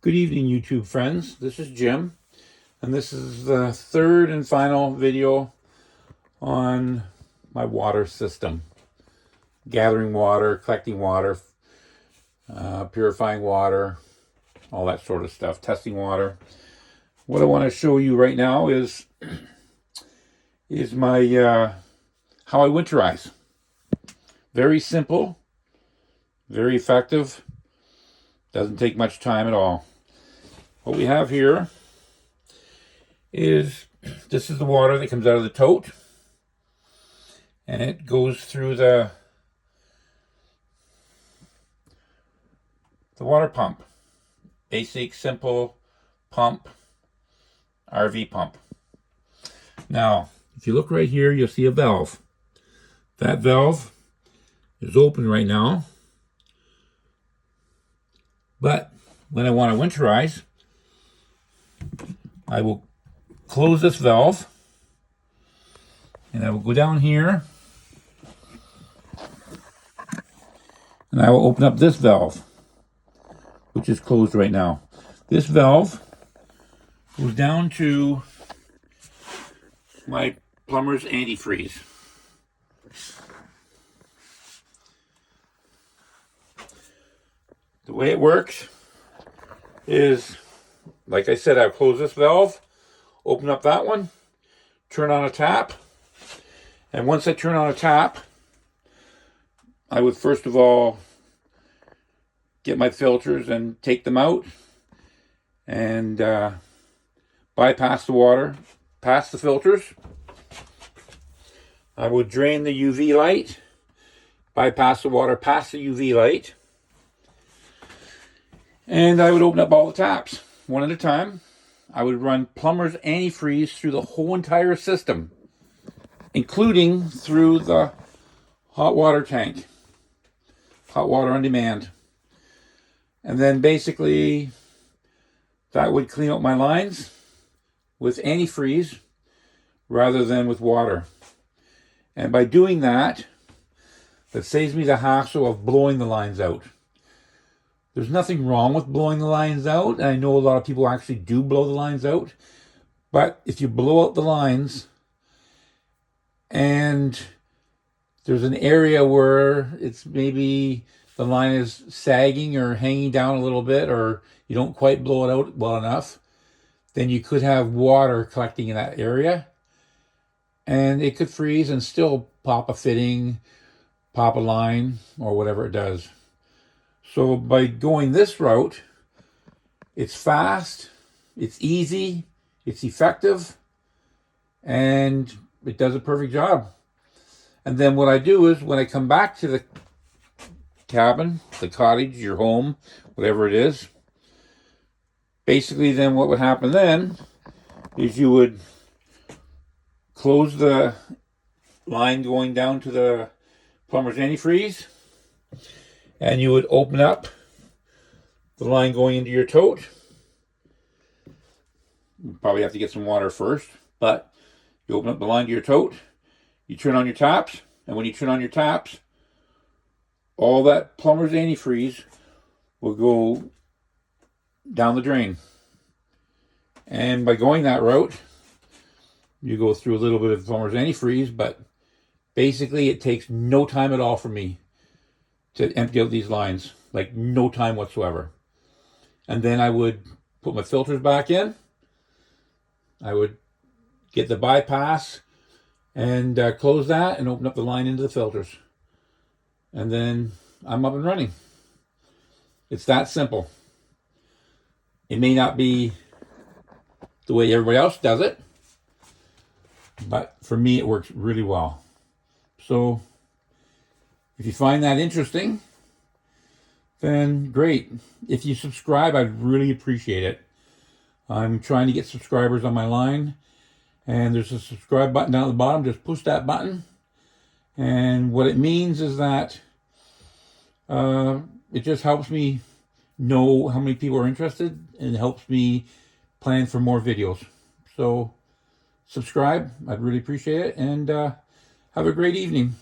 Good evening, YouTube friends. This is Jim, and this is the third and final video on my water system. Gathering water, collecting water, purifying water, all that sort of stuff, testing water. What I want to show you right now is my how I winterize. Very simple, very effective, doesn't take much time at all. What we have here is, this is the water that comes out of the tote, and it goes through the water pump. Basic, simple pump, RV pump. Now, if you look right here, you'll see a valve. That valve is open right now, but when I want to winterize, I will close this valve, and I will go down here, and I will open up this valve, which is closed right now. This valve goes down to my plumber's antifreeze. The way it works is, like I said, I'll close this valve, open up that one, turn on a tap, and once I turn on a tap, I would first of all get my filters and take them out and bypass the water, pass the filters. I would drain the UV light, bypass the water, pass the UV light, and I would open up all the taps one at a time. I would run plumber's antifreeze through the whole entire system, including through the hot water tank, hot water on demand. And then basically that would clean out my lines with antifreeze rather than with water. And by doing that, that saves me the hassle of blowing the lines out. There's nothing wrong with blowing the lines out. I know a lot of people actually do blow the lines out. But if you blow out the lines and there's an area where it's maybe the line is sagging or hanging down a little bit, or you don't quite blow it out well enough, then you could have water collecting in that area, and it could freeze and still pop a fitting, pop a line, or whatever it does. So by going this route, it's fast, it's easy, it's effective, and it does a perfect job. And then what I do is, when I come back to the cabin, the cottage, your home, whatever it is, basically then what would happen then is you would close the line going down to the plumber's antifreeze, and you would open up the line going into your tote. You probably have to get some water first, but you open up the line to your tote, you turn on your taps, and when you turn on your taps, all that plumber's antifreeze will go down the drain. And by going that route, you go through a little bit of plumber's antifreeze, but basically it takes no time at all for me to empty out these lines, like no time whatsoever. And then I would put my filters back in. I would get the bypass and close that and open up the line into the filters. And then I'm up and running. It's that simple. It may not be the way everybody else does it, but for me it works really well. So if you find that interesting, then great. If you subscribe, I'd really appreciate it. I'm trying to get subscribers on my line, and there's a subscribe button down at the bottom. Just push that button, and what it means is that it just helps me know how many people are interested, and it helps me plan for more videos. So subscribe, I'd really appreciate it, and have a great evening.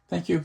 Thank you.